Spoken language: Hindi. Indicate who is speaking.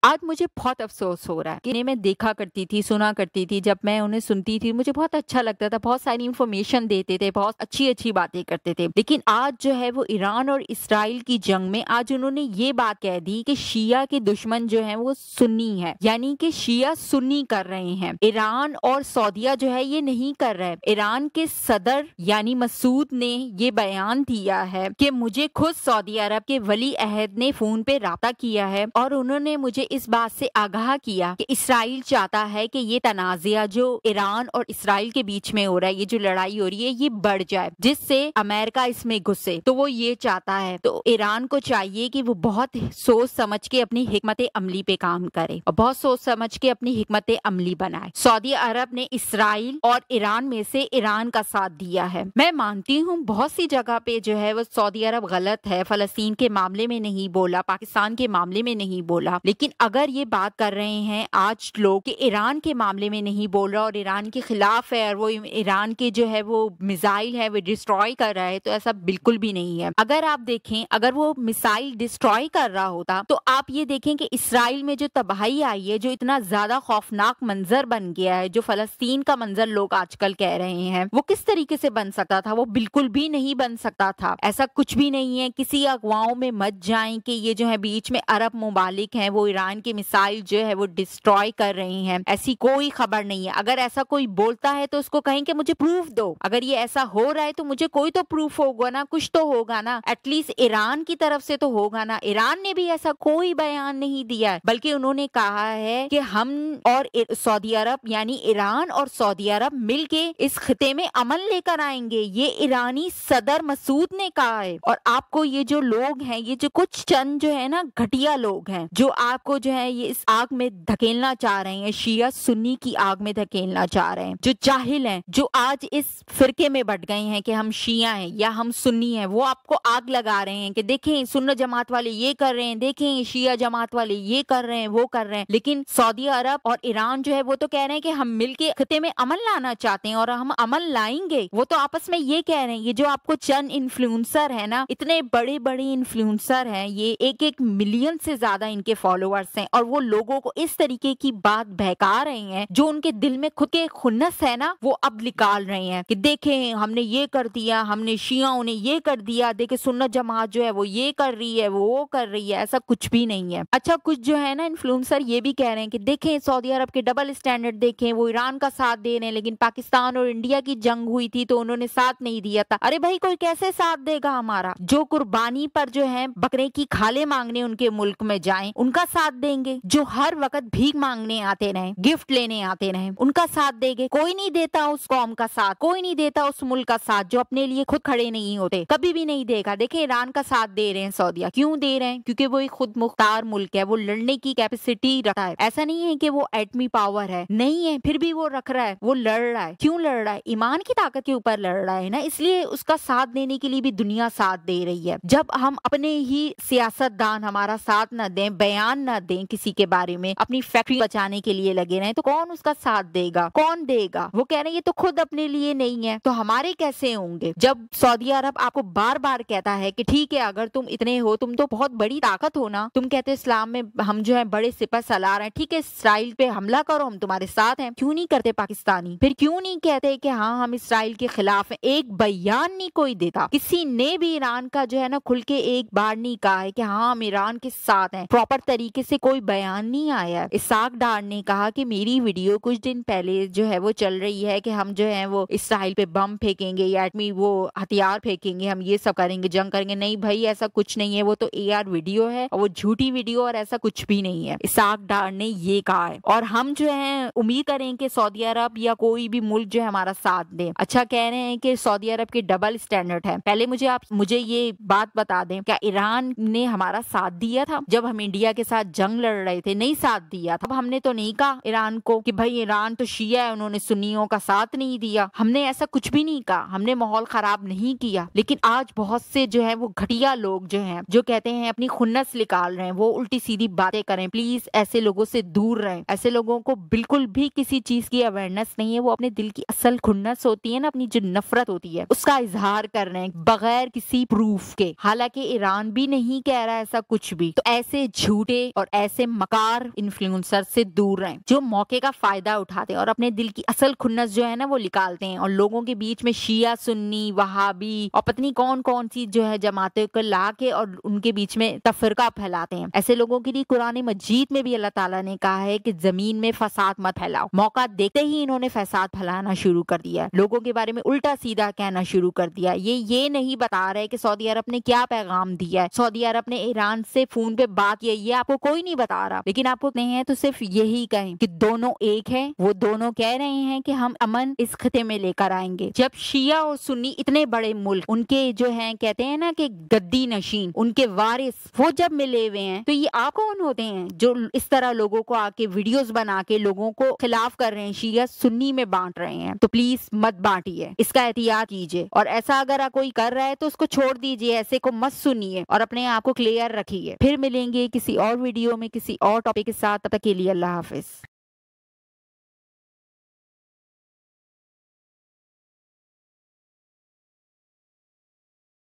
Speaker 1: आज मुझे बहुत अफ़सोस हो रहा है कि इन्हें मैं देखा करती थी, सुना करती थी, जब मैं उन्हें सुनती थी मुझे बहुत अच्छा लगता था, बहुत सारी इन्फॉर्मेशन देते थे, बहुत अच्छी-अच्छी बातें करते थे। लेकिन आज जो है वो ईरान और इस्राइल की जंग में आज उन्होंने ये बात कह दी कि शिया के दुश्मन जो हैं वो सुन्नी है, यानी कि शिया सुन्नी कर रहे हैं। ईरान और सऊदीया जो है ये नहीं कर रहे। ईरान के सदर यानी मसूद ने ये बयान दिया है कि मुझे खुद सऊदी अरब के वली अहद ने फ़ोन पे राब्ता किया है और उन्होंने मुझे इस बात से आगाह किया कि इसराइल चाहता है कि ये तनाज़ा जो ईरान और इसराइल के बीच में हो रहा है, ये जो लड़ाई हो रही है ये बढ़ जाए, जिससे अमेरिका इसमें घुसे। तो वो ये चाहता है, तो ईरान को चाहिए कि वो बहुत सोच समझ के अपनी हिकमत अमली पे काम करे और बहुत सोच समझ के अपनी हिकमत अमली बनाए। सऊदी अरब ने इसराइल और ईरान में से ईरान का साथ दिया है। मैं मानती हूँ बहुत सी जगह पे जो है वो सऊदी अरब गलत है, फलस्तीन के मामले में नहीं बोला, पाकिस्तान के मामले में नहीं बोला, लेकिन अगर ये बात कर रहे हैं आज लोग कि ईरान के मामले में नहीं बोल रहा और ईरान के खिलाफ है और वो ईरान के जो है वो मिसाइल है वो डिस्ट्रॉय कर रहा है, तो ऐसा बिल्कुल भी नहीं है। अगर आप देखें, अगर वो मिसाइल डिस्ट्रॉय कर रहा होता तो आप ये देखें कि इसराइल में जो तबाही आई है, जो इतना ज्यादा खौफनाक मंजर बन गया है, जो फलस्तीन का मंजर लोग आजकल कह रहे हैं, वो किस तरीके से बन सकता था? वो बिल्कुल भी नहीं बन सकता था। ऐसा कुछ भी नहीं है। किसी अगवाओं में मत जाएं कि ये जो है बीच में अरब मुमालिक हैं वो ईरान की मिसाइल जो है वो डिस्ट्रॉय कर रही हैं, ऐसी कोई खबर नहीं है। अगर ऐसा कोई बोलता है तो उसको कहें कि मुझे प्रूफ दो। अगर ये ऐसा हो रहा है तो मुझे कोई तो प्रूफ होगा ना, कुछ तो होगा ना, एटलीस्ट ईरान की तरफ से तो होगा ना। ईरान ने भी ऐसा कोई बयान नहीं दिया है, बल्कि उन्होंने कहा है कि हम और सऊदी अरब यानी ईरान और सऊदी अरब मिलके इस खिते में अमन लेकर आएंगे। ये ईरानी सदर मसूद ने कहा है। और आपको ये जो लोग हैं, ये जो कुछ चंद जो है ना घटिया लोग हैं, जो आपको जो है ये इस आग में धकेलना चाह रहे हैं, शिया सुन्नी की आग में धकेलना चाह रहे हैं, जो जाहिल हैं, जो आज इस फिरके में बट गए हैं कि हम शिया हैं या हम सुन्नी हैं, वो आपको आग लगा रहे हैं कि देखें सुन्नी जमात वाले ये कर रहे हैं, देखें शिया जमात वाले ये कर रहे हैं, वो कर रहे हैं। लेकिन सऊदी अरब और ईरान जो है वो तो कह रहे हैं कि हम मिलके खिते में अमन लाना चाहते हैं और हम अमन लाएंगे। वो तो आपस में ये कह रहे हैं। ये जो आपको चंद इन्फ्लुएंसर है ना, इतने बड़े बड़े इन्फ्लुएंसर हैं, ये एक मिलियन से ज्यादा इनके फॉलोअर्स हैं और वो लोगों को इस तरीके की बात बहका रहे हैं जो उनके दिल में खुद के खुन्नस है ना, वो अब निकाल रहे हैं कि देखें हमने ये कर दिया, हमने शियाओं ने ये कर दिया, देखे सुन्नत जमात जो है वो ये कर रही है, वो कर रही है। ऐसा कुछ भी नहीं है। अच्छा, कुछ जो है ना इन्फ्लुएंसर ये भी कह रहे हैं कि देखें सऊदी अरब के डबल स्टैंडर्ड, देखें वो ईरान का साथ दे रहे हैं, लेकिन पाकिस्तान और इंडिया की जंग हुई थी तो उन्होंने साथ नहीं दिया था। अरे भाई, कोई कैसे साथ देगा हमारा? जो कुर्बानी पर जो है बकरे की खाले मांगने उनके मुल्क में जाएं, उनका साथ देंगे? जो हर वक्त भीख मांगने आते रहे, गिफ्ट लेने आते रहे, उनका साथ देंगे? कोई नहीं देता उस कौम का साथ, कोई नहीं देता उस मुल्क का साथ जो अपने लिए खुद खड़े नहीं होते, कभी भी नहीं देगा। देखें ईरान का साथ दे रहे हैं सऊदीया, क्यों दे रहे हैं? क्योंकि वो एक खुद मुख्तार मुल्क है, वो लड़ने की कैपेसिटी रखता है। ऐसा नहीं है कि वो एटमी पावर है, नहीं है, फिर भी वो रख रहा है, वो लड़ रहा है। क्यों लड़ रहा है? ईमान की ताकत के ऊपर लड़ रहा है ना, इसलिए उसका साथ देने के लिए भी दुनिया साथ दे रही है। जब हम अपने ही सियासतदान हमारा साथ न दें, बयान न दें किसी के बारे में, अपनी फैक्ट्री बचाने के लिए लगे रहे, तो कौन उसका साथ देगा? कौन देगा? वो कह रहे हैं ये तो खुद अपने लिए नहीं है, तो हमारे कैसे होंगे? जब सऊदी अरब आपको बार बार कहता है कि ठीक है अगर तुम इतने हो, तुम तो बहुत बड़ी ताकत हो ना, तुम कहते हो इस्लाम में हम जो है बड़े सिपह सलार हैं, ठीक है इसराइल पे हमला करो, हम तुम्हारे साथ हैं। क्यों नहीं करते पाकिस्तानी? फिर क्यों नहीं कहते कि हाँ हम इसराइल के खिलाफ हैं? एक बयान नहीं कोई देता। किसी ने भी ईरान का जो है ना खुल के एक बार नहीं कहा है कि हाँ हम ईरान के साथ हैं। प्रॉपर तरीके से कोई बयान नहीं आया है। इसाक डार ने कहा कि मेरी वीडियो कुछ दिन पहले जो है वो चल रही है कि हम जो है वो इसराइल पे बम फेंकेंगे या एटमी वो हथियार फेंकेंगे, हम ये सब करेंगे, जंग करेंगे। नहीं भाई, ऐसा कुछ नहीं है, वो तो AR वीडियो है और वो झूठी वीडियो, और ऐसा कुछ भी नहीं है। इसाक डार ने ये कहा है और हम जो है उम्मीद करें कि सऊदी अरब या कोई भी मुल्क जो है हमारा साथ दे। अच्छा, कह रहे हैं कि सऊदी अरब के डबल स्टैंडर्ड है। पहले मुझे ये बात बता दें, क्या ईरान ने हमारा साथ दिया था जब हम इंडिया के साथ जंग लड़ रहे थे? नहीं साथ दिया था। हमने तो नहीं कहा ईरान को कि भाई ईरान तो शिया है, उन्होंने सुन्नियों का साथ नहीं दिया। हमने ऐसा कुछ भी नहीं कहा, हमने माहौल खराब नहीं किया। लेकिन आज बहुत से जो है वो घटिया लोग जो हैं, जो कहते हैं अपनी खुन्नस निकाल रहे हैं, वो उल्टी सीधी बातें करें। प्लीज ऐसे लोगों से दूर रहें। ऐसे लोगों को बिल्कुल भी किसी चीज की अवेयरनेस नहीं है। वो अपने दिल की असल खुन्नस होती है ना, अपनी जो नफरत होती है, उसका इजहार कर रहे हैं बगैर किसी प्रूफ के। हालांकि ईरान भी नहीं कह रहा ऐसा कुछ भी। तो ऐसे झूठे और ऐसे मकार इन्फ्लुएंसर से दूर रहें जो मौके का फायदा उठाते हैं और अपने दिल की असल खुन्नस जो है ना वो निकालते हैं और लोगों के बीच में शिया सुन्नी वहाबी और पत्नी कौन कौन सी जो है जमातों को ला के और उनके बीच में तफरका फैलाते हैं। ऐसे लोगों के लिए कुरान मजीद में भी अल्लाह ताला ने कहा है कि जमीन में फसाद मत फैलाओ। मौका देखते ही इन्होंने फसाद फैलाना शुरू कर दिया, लोगों के बारे में उल्टा सीधा कहना शुरू कर दिया। ये नहीं बता रहे कि सऊदी अरब ने क्या पैगाम दिया है, सऊदी अरब ने ईरान से फोन पे बात की है, ये आपको कोई नहीं बता रहा। लेकिन आपको नहीं है तो सिर्फ यही कहें कि दोनों एक है। वो दोनों कह रहे हैं कि हम अमन इस खिते में लेकर आएंगे। जब शिया और सुन्नी इतने बड़े मुल्क, उनके जो हैं कहते हैं ना कि गद्दी नशीन, उनके वारिस, वो जब मिले हुए हैं तो ये आप कौन होते हैं जो इस तरह लोगों को आके वीडियोस बना के लोगों को खिलाफ कर रहे हैं, शिया सुन्नी में बांट रहे हैं। तो प्लीज मत बांटिए, इसका एहतियात कीजिए और ऐसा अगर कोई कर रहा है तो उसको छोड़ दीजिए, ऐसे को मत सुनिए और अपने आप को क्लियर रखिए। फिर मिलेंगे किसी और वीडियो में किसी और टॉपिक के साथ, तब तक के लिए अल्लाह हाफिज।